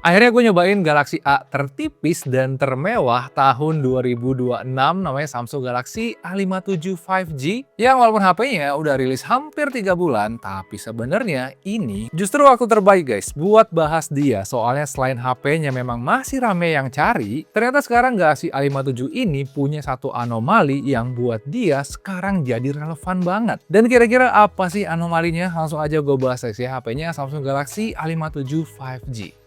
Akhirnya gue nyobain Galaxy A tertipis dan termewah tahun 2026, namanya Samsung Galaxy A57 5G yang walaupun HP-nya udah rilis hampir 3 bulan, tapi sebenarnya ini justru waktu terbaik guys buat bahas dia. Soalnya selain HP-nya memang masih rame yang cari, ternyata sekarang Galaxy A57 ini punya satu anomali yang buat dia sekarang jadi relevan banget. Dan kira-kira apa sih anomalinya? Langsung aja gue bahas ya, HP-nya Samsung Galaxy A57 5G.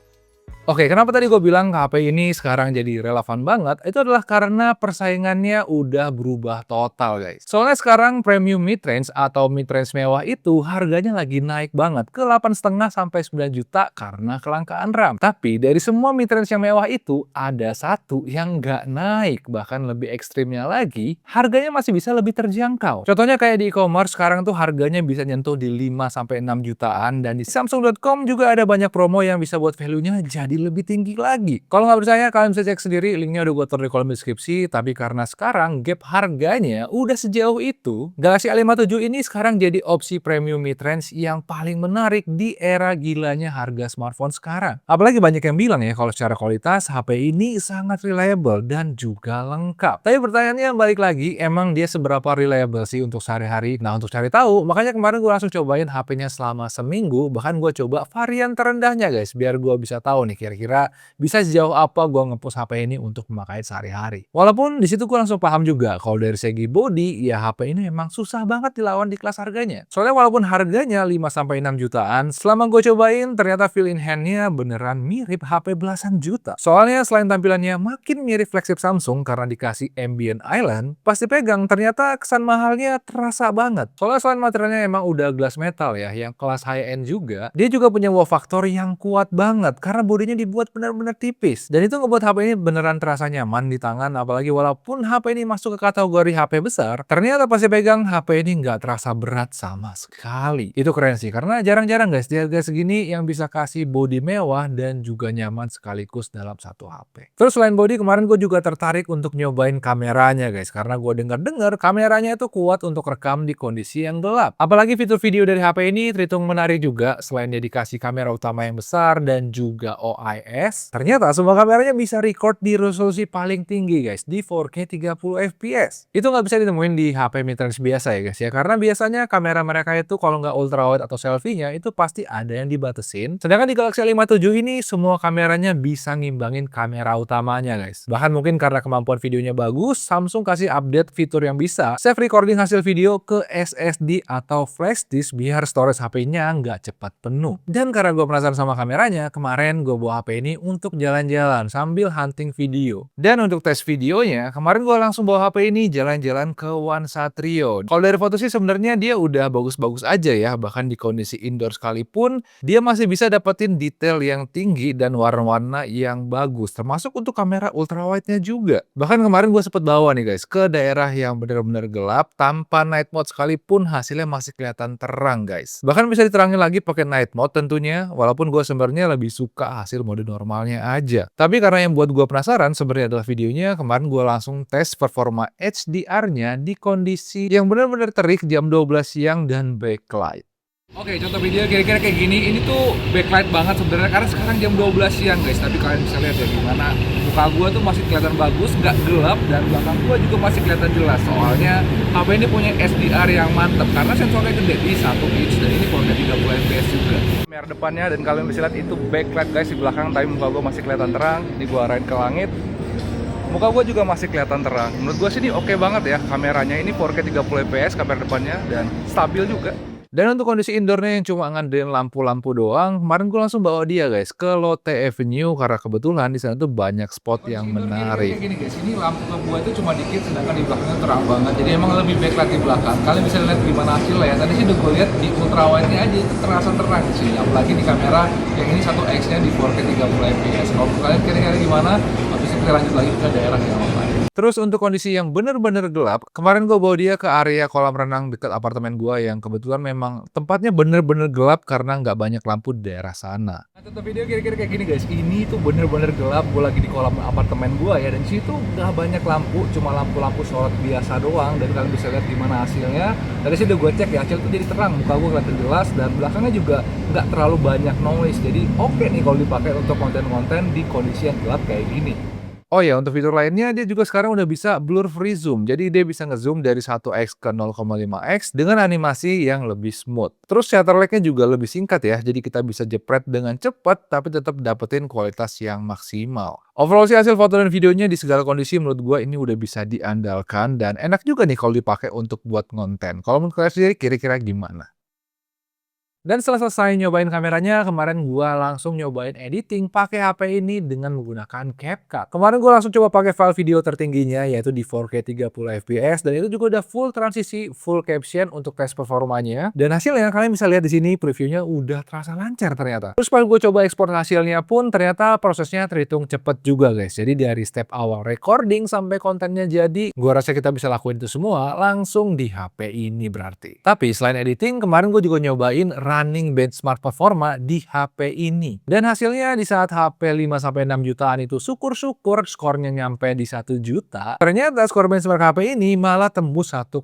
Oke, kenapa tadi gue bilang HP ini sekarang jadi relevan banget? Itu adalah karena persaingannya udah berubah total, guys. Soalnya sekarang premium mid-range atau mid-range mewah itu harganya lagi naik banget ke 8,5 sampai 9 juta karena kelangkaan RAM. Tapi dari semua mid-range yang mewah itu ada satu yang nggak naik, bahkan lebih ekstrimnya lagi, harganya masih bisa lebih terjangkau. Contohnya kayak di e-commerce sekarang tuh harganya bisa nyentuh di 5 sampai 6 jutaan dan di Samsung.com juga ada banyak promo yang bisa buat value-nya jadi lebih tinggi lagi. Kalau nggak percaya, kalian bisa cek sendiri, linknya udah gue taruh di kolom deskripsi. Tapi karena sekarang gap harganya udah sejauh itu, Galaxy A57 ini sekarang jadi opsi premium mid-range yang paling menarik di era gilanya harga smartphone sekarang. Apalagi banyak yang bilang ya, kalau secara kualitas HP ini sangat reliable dan juga lengkap. Tapi pertanyaannya balik lagi, emang dia seberapa reliable sih untuk sehari-hari? Nah, untuk cari tahu, makanya kemarin gue langsung cobain HP-nya selama seminggu, bahkan gue coba varian terendahnya guys, biar gue bisa tahu nih kira-kira bisa sejauh apa gue nge-push HP ini untuk memakai sehari-hari. Walaupun di situ gue langsung paham juga kalau dari segi body ya HP ini memang susah banget dilawan di kelas harganya. Soalnya walaupun harganya 5 sampai 6 jutaan, selama gue cobain ternyata feel in hand-nya beneran mirip HP belasan juta. Soalnya selain tampilannya makin mirip flagship Samsung karena dikasih ambient island, pas dipegang ternyata kesan mahalnya terasa banget. Soalnya selain materialnya emang udah glass metal ya, yang kelas high end juga, dia juga punya wow factor yang kuat banget karena bodinya dibuat benar-benar tipis. Dan itu ngebuat HP ini beneran terasa nyaman di tangan, apalagi walaupun HP ini masuk ke kategori HP besar, ternyata pas dipegang HP ini nggak terasa berat sama sekali. Itu keren sih, karena jarang-jarang guys di harga segini yang bisa kasih body mewah dan juga nyaman sekaligus dalam satu HP. Terus selain body, kemarin gue juga tertarik untuk nyobain kameranya guys, karena gue dengar-dengar kameranya itu kuat untuk rekam di kondisi yang gelap. Apalagi fitur video dari HP ini terhitung menarik juga, selain dia dikasih kamera utama yang besar dan juga OIS, ternyata semua kameranya bisa record di resolusi paling tinggi guys, di 4K 30 fps. Itu nggak bisa ditemuin di HP mid-range biasa ya guys ya, karena biasanya kamera mereka itu kalau nggak ultrawide atau selfie-nya itu pasti ada yang dibatesin. Sedangkan di Galaxy A57 ini semua kameranya bisa ngimbangin kamera utamanya guys. Bahkan mungkin karena kemampuan videonya bagus, Samsung kasih update fitur yang bisa save recording hasil video ke SSD atau flash disk biar storage HP-nya nggak cepat penuh. Dan karena gue penasaran sama kameranya, kemarin gue bawa HP ini untuk jalan-jalan sambil hunting video. Dan untuk tes videonya, kemarin gue langsung bawa HP ini jalan-jalan ke One Satrio. Kalau dari foto sih sebenarnya dia udah bagus-bagus aja ya, bahkan di kondisi indoor sekalipun dia masih bisa dapetin detail yang tinggi dan warna-warna yang bagus, termasuk untuk kamera ultrawide-nya juga. Bahkan kemarin gue sempet bawa nih guys ke daerah yang benar-benar gelap tanpa night mode sekalipun hasilnya masih kelihatan terang guys. Bahkan bisa diterangin lagi pakai night mode tentunya, walaupun gue sebenarnya lebih suka hasil mode normalnya aja. Tapi karena yang buat gue penasaran sebenarnya adalah videonya, kemarin gue langsung tes performa HDR-nya di kondisi yang benar-benar terik jam 12 siang dan backlight. Oke, contoh video kira-kira kayak gini. Ini tuh backlight banget sebenarnya karena sekarang jam 12 siang guys. Tapi kalian bisa lihat ya gimana muka gue tuh masih kelihatan bagus, nggak gelap, dan belakang gue juga masih kelihatan jelas. Soalnya HP ini punya HDR yang mantep karena sensornya gede di 1 inch dan ini 4K 30 fps juga. Kamera depannya dan kalian bisa lihat itu backlight guys di belakang, tapi muka gue masih kelihatan terang. Ini gue arahin ke langit. Muka gue juga masih kelihatan terang. Menurut gue sih ini oke banget ya kameranya. Ini 4K 30 fps kamera depannya dan stabil juga. Dan untuk kondisi indoornya yang cuma ngandelin lampu-lampu doang, kemarin gue langsung bawa dia guys ke Lotte Avenue karena kebetulan di sana tuh banyak spot yang menarik. Gini guys, ini lampu gua itu cuma dikit sedangkan di belakangnya terang banget. Jadi emang lebih backlight di belakang. Kalian bisa lihat gimana hasilnya ya. Tadi sih udah gue lihat di ultrawide-nya aja itu terasa terang di sini. Apalagi di kamera yang ini 1x-nya di 4K 30 fps. Kalau kalian kira-kira gimana? Habis itu kita lanjut lagi ke daerah yang lain. Terus untuk kondisi yang bener-bener gelap, kemarin gue bawa dia ke area kolam renang dekat apartemen gue yang kebetulan memang tempatnya bener-bener gelap karena nggak banyak lampu di daerah sana. Nah, contoh video kira-kira kayak gini guys, ini tuh bener-bener gelap, gue lagi di kolam apartemen gue ya, dan situ nggak banyak lampu, cuma lampu-lampu sorot biasa doang, dan kalian bisa lihat gimana hasilnya. Tadi sih udah gue cek ya, hasil tuh jadi terang, muka gue kelihatan jelas, dan belakangnya juga nggak terlalu banyak noise, jadi oke nih kalau dipakai untuk konten-konten di kondisi yang gelap kayak gini. Oh ya, untuk fitur lainnya dia juga sekarang udah bisa blur free zoom. Jadi dia bisa ngezoom dari 1x ke 0,5x dengan animasi yang lebih smooth. Terus shutter lag-nya juga lebih singkat ya. Jadi kita bisa jepret dengan cepat tapi tetap dapetin kualitas yang maksimal. Overall sih hasil foto dan videonya di segala kondisi menurut gua ini udah bisa diandalkan dan enak juga nih kalau dipakai untuk buat konten. Kalau menurut kalian sendiri kira-kira gimana? Dan setelah selesai nyobain kameranya, kemarin gua langsung nyobain editing pakai HP ini dengan menggunakan CapCut. Kemarin gua langsung coba pakai file video tertingginya yaitu di 4K 30 fps dan itu juga udah full transisi, full caption untuk tes performanya. Dan hasilnya kalian bisa lihat di sini previewnya udah terasa lancar ternyata. Terus pas gue coba ekspor hasilnya pun ternyata prosesnya terhitung cepet juga guys. Jadi dari step awal recording sampai kontennya jadi, gua rasa kita bisa lakuin itu semua langsung di HP ini berarti. Tapi selain editing, kemarin gue juga nyobain running benchmark performa di HP ini. Dan hasilnya di saat HP 5-6 jutaan itu syukur-syukur skornya nyampe di 1 juta. Ternyata skor benchmark HP ini malah tembus 1,3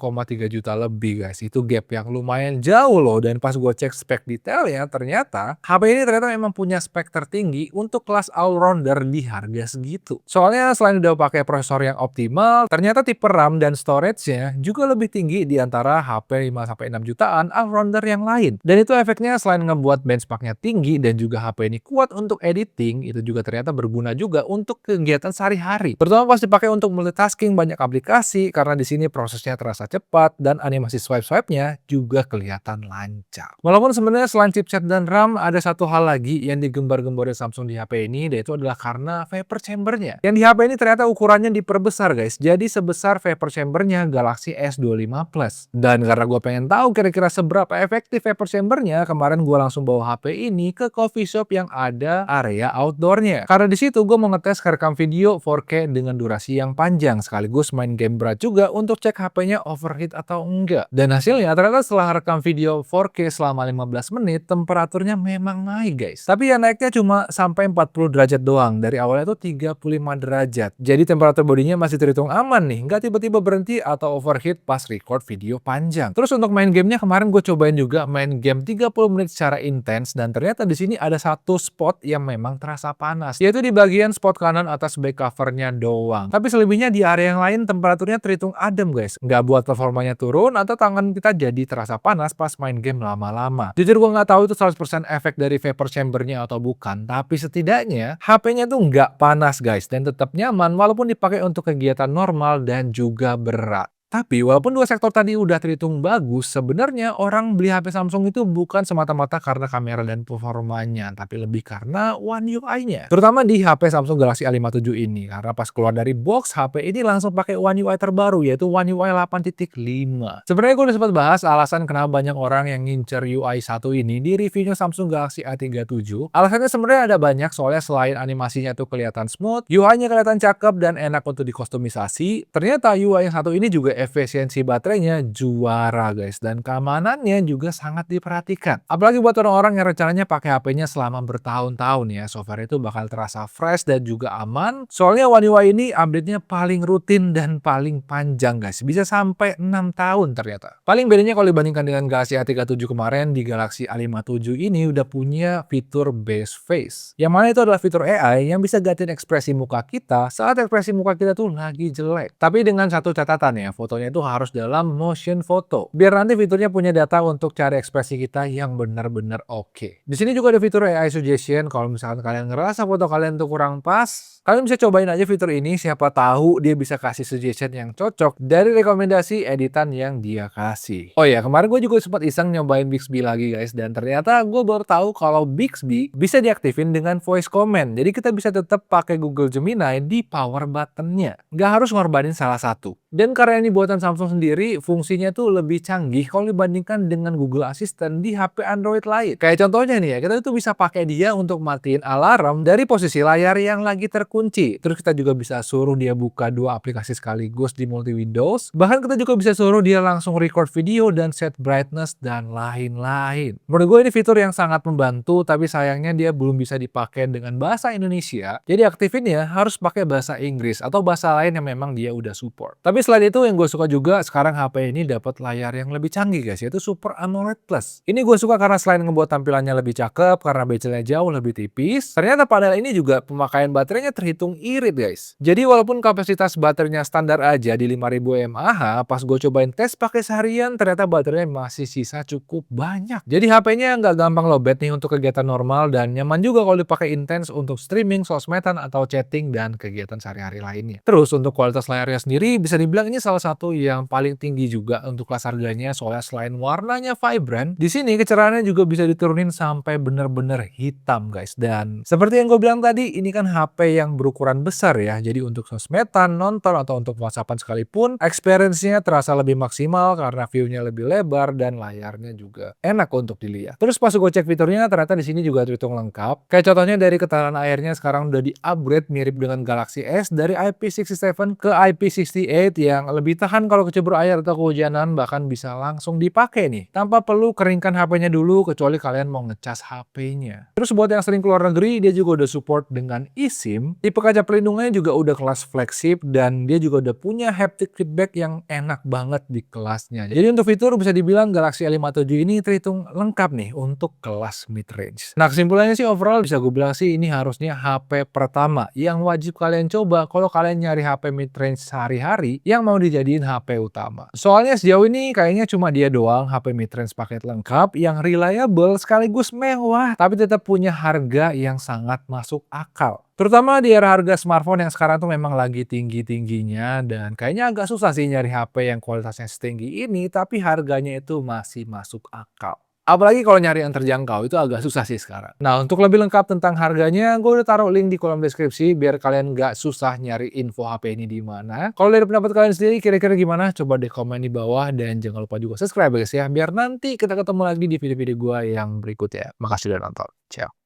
juta lebih guys. Itu gap yang lumayan jauh loh. Dan pas gue cek spek detailnya ternyata HP ini ternyata memang punya spek tertinggi untuk kelas all-rounder di harga segitu. Soalnya selain udah pakai prosesor yang optimal, ternyata tipe RAM dan storage-nya juga lebih tinggi di antara HP 5-6 jutaan all-rounder yang lain. Dan itu efeknya selain ngebuat benchmarknya tinggi dan juga HP ini kuat untuk editing, itu juga ternyata berguna juga untuk kegiatan sehari-hari. Terutama pas dipakai untuk multitasking banyak aplikasi karena di sini prosesnya terasa cepat dan animasi swipe-swipe-nya juga kelihatan lancar. Walaupun sebenarnya selain chipset dan RAM ada satu hal lagi yang digembar-gemborin Samsung di HP ini, yaitu adalah karena vapor chamber-nya. Yang di HP ini ternyata ukurannya diperbesar guys, jadi sebesar vapor chamber-nya Galaxy S25 Plus. Dan karena gue pengen tahu kira-kira seberapa efektif vapor chamber, kemarin gue langsung bawa HP ini ke coffee shop yang ada area outdoornya. Karena di situ gue mau ngetes rekam video 4K dengan durasi yang panjang, sekaligus main game berat juga untuk cek HP-nya overheat atau enggak. Dan hasilnya ternyata setelah rekam video 4K selama 15 menit, temperaturnya memang naik guys. Tapi ya naiknya cuma sampai 40 derajat doang. Dari awalnya tuh 35 derajat. Jadi temperatur bodinya masih terhitung aman nih, nggak tiba-tiba berhenti atau overheat pas record video panjang. Terus untuk main gamenya kemarin gue cobain juga main game 30 menit secara intens dan ternyata di sini ada satu spot yang memang terasa panas, yaitu di bagian spot kanan atas back covernya doang. Tapi selebihnya di area yang lain temperaturnya terhitung adem guys, nggak buat performanya turun atau tangan kita jadi terasa panas pas main game lama-lama. Jujur gue nggak tahu itu 100% efek dari vapor chambernya atau bukan, tapi setidaknya HP-nya tuh nggak panas guys dan tetap nyaman walaupun dipakai untuk kegiatan normal dan juga berat. Tapi walaupun dua sektor tadi udah terhitung bagus, sebenarnya orang beli HP Samsung itu bukan semata-mata karena kamera dan performanya, tapi lebih karena One UI-nya. Terutama di HP Samsung Galaxy A57 ini, karena pas keluar dari box, HP ini langsung pakai One UI terbaru, yaitu One UI 8.5. Sebenarnya gue udah sempat bahas alasan kenapa banyak orang yang ngincer UI 1 ini di reviewnya Samsung Galaxy A37. Alasannya sebenarnya ada banyak, soalnya selain animasinya tuh kelihatan smooth, UI-nya kelihatan cakep dan enak untuk dikustomisasi, ternyata UI yang satu ini juga efisiensi baterainya juara guys, dan keamanannya juga sangat diperhatikan. Apalagi buat orang-orang yang rencananya pakai HP-nya selama bertahun-tahun ya, software itu bakal terasa fresh dan juga aman. Soalnya One UI ini update-nya paling rutin dan paling panjang guys, bisa sampai 6 tahun ternyata. Paling bedanya kalau dibandingkan dengan Galaxy A37 kemarin, di Galaxy A57 ini udah punya fitur Base Face, yang mana itu adalah fitur AI yang bisa gantiin ekspresi muka kita saat ekspresi muka kita tuh lagi jelek. Tapi dengan satu catatan ya, fotonya itu harus dalam motion photo, biar nanti fiturnya punya data untuk cari ekspresi kita yang benar-benar oke. Di sini juga ada fitur AI suggestion. Kalau misalkan kalian ngerasa foto kalian tuh kurang pas, kalian bisa cobain aja fitur ini, siapa tahu dia bisa kasih suggestion yang cocok dari rekomendasi editan yang dia kasih. Oh ya, kemarin gue juga sempat iseng nyobain Bixby lagi guys, dan ternyata gue baru tahu kalau Bixby bisa diaktifin dengan voice command. Jadi kita bisa tetap pakai Google Gemini di power buttonnya, nggak harus ngorbanin salah satu. Dan karena ini buatan Samsung sendiri fungsinya tuh lebih canggih kalau dibandingkan dengan Google Assistant di HP Android lain. Kayak contohnya nih ya, kita tuh bisa pakai dia untuk matiin alarm dari posisi layar yang lagi terkunci. Terus kita juga bisa suruh dia buka dua aplikasi sekaligus di multi windows. Bahkan kita juga bisa suruh dia langsung record video dan set brightness dan lain-lain. Menurut gue ini fitur yang sangat membantu, tapi sayangnya dia belum bisa dipakai dengan bahasa Indonesia. Jadi aktifin ya harus pakai bahasa Inggris atau bahasa lain yang memang dia udah support. Tapi selain itu yang gue suka juga sekarang HP ini dapat layar yang lebih canggih guys, yaitu Super AMOLED Plus. Ini gue suka karena selain ngebuat tampilannya lebih cakep karena bezelnya jauh lebih tipis, ternyata panel ini juga pemakaian baterainya terhitung irit guys. Jadi walaupun kapasitas baterainya standar aja di 5000 mAh, pas gue cobain tes pakai seharian ternyata baterainya masih sisa cukup banyak. Jadi HP-nya nggak gampang lowbat nih untuk kegiatan normal dan nyaman juga kalau dipakai intens untuk streaming, sosmedan, atau chatting dan kegiatan sehari-hari lainnya. Terus untuk kualitas layarnya sendiri bisa dibilang ini salah satu yang paling tinggi juga untuk kelas harganya, soalnya selain warnanya vibrant, di sini kecerahannya juga bisa diturunin sampai bener-bener hitam guys. Dan seperti yang gue bilang tadi, ini kan HP yang berukuran besar ya, jadi untuk sosmedan, nonton, atau untuk WhatsAppan sekalipun, experience-nya terasa lebih maksimal karena view-nya lebih lebar dan layarnya juga enak untuk dilihat. Terus pas gue cek fiturnya, ternyata di sini juga terhitung lengkap. Kayak contohnya dari ketahanan airnya sekarang udah di-upgrade mirip dengan Galaxy S dari IP67 ke IP68 yang lebih tahan kalau kecebur air atau kehujanan, bahkan bisa langsung dipakai nih tanpa perlu keringkan HP-nya dulu kecuali kalian mau ngecas HP-nya. Terus buat yang sering keluar negeri, dia juga udah support dengan eSIM. Tipe kaca pelindungnya juga udah kelas flagship dan dia juga udah punya haptic feedback yang enak banget di kelasnya. Jadi untuk fitur bisa dibilang Galaxy A57 ini terhitung lengkap nih untuk kelas mid-range. Nah kesimpulannya sih overall bisa gue bilang sih ini harusnya HP pertama yang wajib kalian coba kalau kalian nyari HP mid-range sehari-hari yang mau dijadiin HP utama. Soalnya sejauh ini kayaknya cuma dia doang HP mid-range paket lengkap yang reliable sekaligus mewah tapi tetap punya harga yang sangat masuk akal. Terutama di era harga smartphone yang sekarang tuh memang lagi tinggi-tingginya dan kayaknya agak susah sih nyari HP yang kualitasnya setinggi ini tapi harganya itu masih masuk akal. Apalagi kalau nyari yang terjangkau itu agak susah sih sekarang. Nah untuk lebih lengkap tentang harganya, gue udah taruh link di kolom deskripsi biar kalian nggak susah nyari info HP ini di mana. Kalau dari pendapat kalian sendiri kira-kira gimana? Coba deh komen di bawah dan jangan lupa juga subscribe guys ya, biar nanti kita ketemu lagi di video-video gue yang berikutnya. Makasih udah nonton. Ciao.